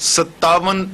57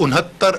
69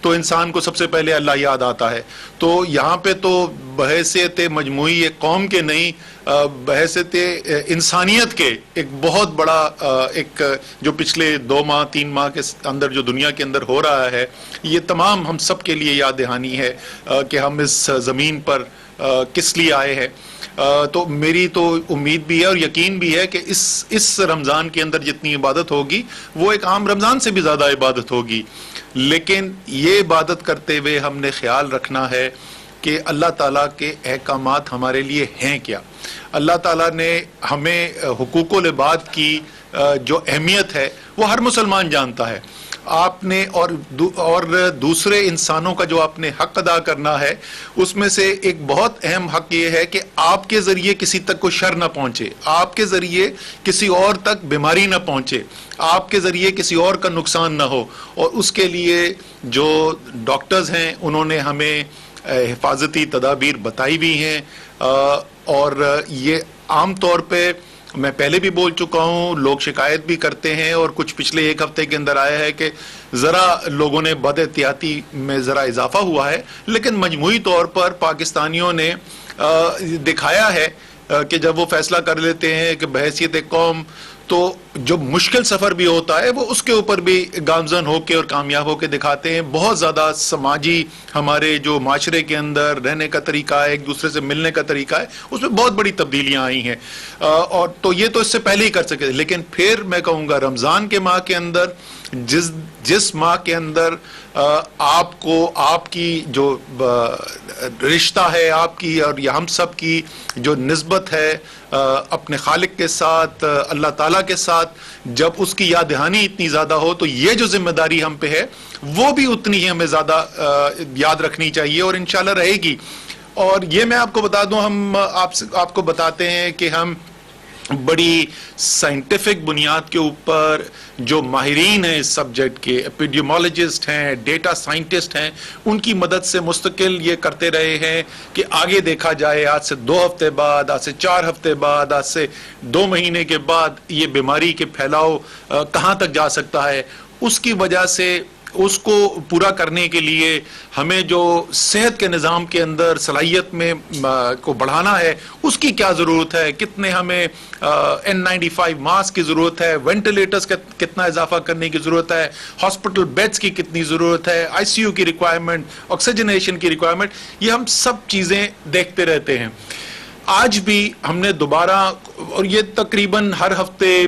تو انسان کو سب سے پہلے اللہ یاد آتا ہے. تو یہاں پہ تو بحیثیت مجموعی ایک قوم کے نہیں, بحیثیت انسانیت کے ایک بہت بڑا ایک جو پچھلے 2 ماہ 3 ماہ کے اندر جو دنیا کے اندر ہو رہا ہے, یہ تمام ہم سب کے لیے یاد دہانی ہے کہ ہم اس زمین پر کس لیے آئے ہیں. تو میری تو امید بھی ہے اور یقین بھی ہے کہ اس رمضان کے اندر جتنی عبادت ہوگی وہ ایک عام رمضان سے بھی زیادہ عبادت ہوگی. لیکن یہ عبادت کرتے ہوئے ہم نے خیال رکھنا ہے کہ اللہ تعالیٰ کے احکامات ہمارے لیے ہیں کیا. اللہ تعالیٰ نے ہمیں حقوق العباد کی جو اہمیت ہے وہ ہر مسلمان جانتا ہے. آپ نے اور دوسرے انسانوں کا جو آپ نے حق ادا کرنا ہے, اس میں سے ایک بہت اہم حق یہ ہے کہ آپ کے ذریعے کسی تک کوئی شر نہ پہنچے, آپ کے ذریعے کسی اور تک بیماری نہ پہنچے, آپ کے ذریعے کسی اور کا نقصان نہ ہو. اور اس کے لیے جو ڈاکٹرز ہیں انہوں نے ہمیں حفاظتی تدابیر بتائی بھی ہیں. اور یہ عام طور پہ میں پہلے بھی بول چکا ہوں, لوگ شکایت بھی کرتے ہیں اور کچھ پچھلے 1 ہفتے کے اندر آیا ہے کہ ذرا لوگوں نے بد احتیاطی میں ذرا اضافہ ہوا ہے. لیکن مجموعی طور پر پاکستانیوں نے دکھایا ہے کہ جب وہ فیصلہ کر لیتے ہیں کہ بحیثیت ایک قوم, تو جو مشکل سفر بھی ہوتا ہے وہ اس کے اوپر بھی گامزن ہو کے اور کامیاب ہو کے دکھاتے ہیں. بہت زیادہ سماجی ہمارے جو معاشرے کے اندر رہنے کا طریقہ ہے, ایک دوسرے سے ملنے کا طریقہ ہے, اس میں بہت بڑی تبدیلیاں آئی ہیں. اور تو یہ تو اس سے پہلے ہی کر سکے. لیکن پھر میں کہوں گا رمضان کے ماہ کے اندر جس ماہ کے اندر آپ کو آپ کی جو رشتہ ہے آپ کی اور ہم سب کی جو نسبت ہے اپنے خالق کے ساتھ, اللہ تعالیٰ کے ساتھ, جب اس کی یاد دہانی اتنی زیادہ ہو تو یہ جو ذمہ داری ہم پہ ہے وہ بھی اتنی ہی ہمیں زیادہ یاد رکھنی چاہیے اور انشاءاللہ رہے گی. اور یہ میں آپ کو بتا دوں, ہم آپ کو بتاتے ہیں کہ ہم بڑی سائنٹیفک بنیاد کے اوپر جو ماہرین ہیں اس سبجیکٹ کے, ایپیڈیمولوجسٹ ہیں, ڈیٹا سائنٹسٹ ہیں, ان کی مدد سے مستقل یہ کرتے رہے ہیں کہ آگے دیکھا جائے آج سے 2 ہفتے بعد, آج سے 4 ہفتے بعد, آج سے 2 مہینے کے بعد یہ بیماری کے پھیلاؤ کہاں تک جا سکتا ہے. اس کی وجہ سے اس کو پورا کرنے کے لیے ہمیں جو صحت کے نظام کے اندر صلاحیت میں کو بڑھانا ہے اس کی کیا ضرورت ہے, کتنے ہمیں N95 ماسک کی ضرورت ہے, وینٹیلیٹرز کا کتنا اضافہ کرنے کی ضرورت ہے, ہاسپٹل بیڈز کی کتنی ضرورت ہے, ICU کی ریکوائرمنٹ, آکسیجنیشن کی ریکوائرمنٹ, یہ ہم سب چیزیں دیکھتے رہتے ہیں. آج بھی ہم نے دوبارہ, اور یہ تقریباً ہر ہفتے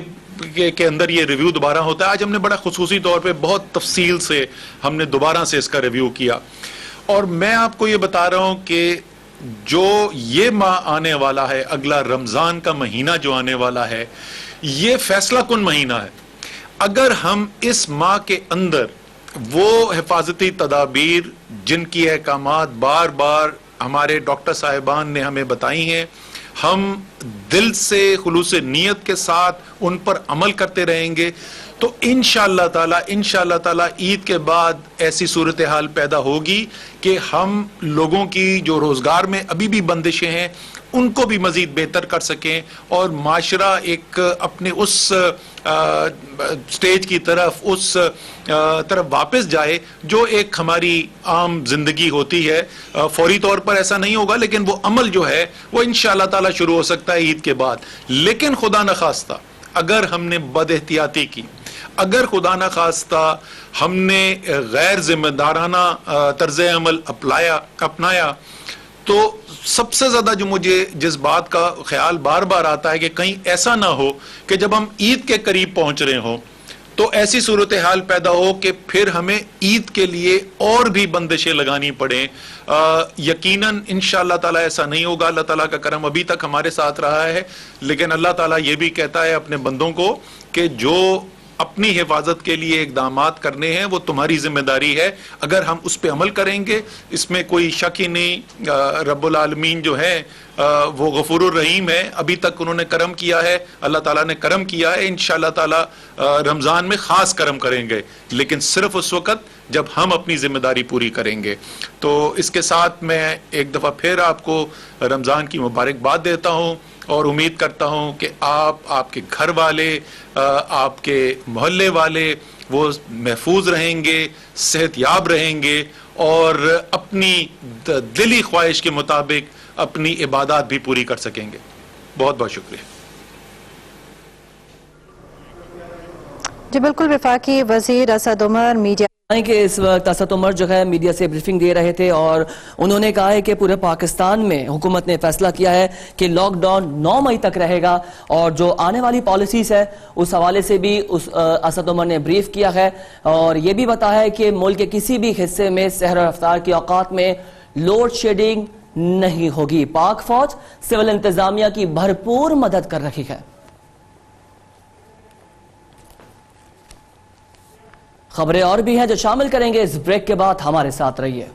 کے اندر یہ ریویو دوبارہ ہوتا ہے, آج ہم نے بڑا خصوصی طور پہ بہت تفصیل سے ہم نے دوبارہ سے اس کا ریویو کیا. اور میں آپ کو یہ بتا رہا ہوں کہ جو یہ ماہ آنے والا ہے, اگلا رمضان کا مہینہ جو آنے والا ہے, یہ فیصلہ کن مہینہ ہے. اگر ہم اس ماہ کے اندر وہ حفاظتی تدابیر جن کی احکامات بار بار ہمارے ڈاکٹر صاحبان نے ہمیں بتائی ہیں, ہم دل سے خلوص نیت کے ساتھ ان پر عمل کرتے رہیں گے, تو انشاءاللہ تعالی عید کے بعد ایسی صورتحال پیدا ہوگی کہ ہم لوگوں کی جو روزگار میں ابھی بھی بندشیں ہیں ان کو بھی مزید بہتر کر سکیں اور معاشرہ ایک اپنے اس سٹیج کی طرف واپس جائے جو ایک ہماری عام زندگی ہوتی ہے. فوری طور پر ایسا نہیں ہوگا, لیکن وہ عمل جو ہے وہ انشاءاللہ تعالی شروع ہو سکتا ہے عید کے بعد. لیکن خدا نخواستہ اگر ہم نے بد احتیاطی کی, اگر خدا نخواستہ ہم نے غیر ذمہ دارانہ طرز عمل اپنایا, تو سب سے زیادہ جو مجھے جس بات کا خیال بار بار آتا ہے کہ کہیں ایسا نہ ہو کہ جب ہم عید کے قریب پہنچ رہے ہوں تو ایسی صورتحال پیدا ہو کہ پھر ہمیں عید کے لیے اور بھی بندشیں لگانی پڑیں. یقیناً انشاءاللہ تعالیٰ ایسا نہیں ہوگا. اللہ تعالیٰ کا کرم ابھی تک ہمارے ساتھ رہا ہے, لیکن اللہ تعالیٰ یہ بھی کہتا ہے اپنے بندوں کو کہ جو اپنی حفاظت کے لیے اقدامات کرنے ہیں وہ تمہاری ذمہ داری ہے. اگر ہم اس پہ عمل کریں گے, اس میں کوئی شک ہی نہیں, رب العالمین جو ہے وہ غفور الرحیم ہے, ابھی تک انہوں نے کرم کیا ہے, اللہ تعالیٰ نے کرم کیا ہے, انشاءاللہ تعالیٰ رمضان میں خاص کرم کریں گے, لیکن صرف اس وقت جب ہم اپنی ذمہ داری پوری کریں گے. تو اس کے ساتھ میں ایک دفعہ پھر آپ کو رمضان کی مبارکباد دیتا ہوں اور امید کرتا ہوں کہ آپ کے گھر والے, آپ کے محلے والے, وہ محفوظ رہیں گے, صحت یاب رہیں گے اور اپنی دلی خواہش کے مطابق اپنی عبادات بھی پوری کر سکیں گے. بہت بہت شکریہ. جی بالکل, وفاقی وزیر اسد عمر میڈیا کہ اس وقت اسد عمر جو ہے میڈیا سے بریفنگ دے رہے تھے اور انہوں نے کہا ہے کہ پورے پاکستان میں حکومت نے فیصلہ کیا ہے کہ لاک ڈاؤن 9 مئی تک رہے گا, اور جو آنے والی پالیسیز ہے اس حوالے سے بھی اسد عمر نے بریف کیا ہے, اور یہ بھی بتایا ہے کہ ملک کے کسی بھی حصے میں سحر و افطار کے اوقات میں لوڈ شیڈنگ نہیں ہوگی. پاک فوج سول انتظامیہ کی بھرپور مدد کر رہی ہے. خبریں اور بھی ہیں جو شامل کریں گے اس بریک کے بعد, ہمارے ساتھ رہیے.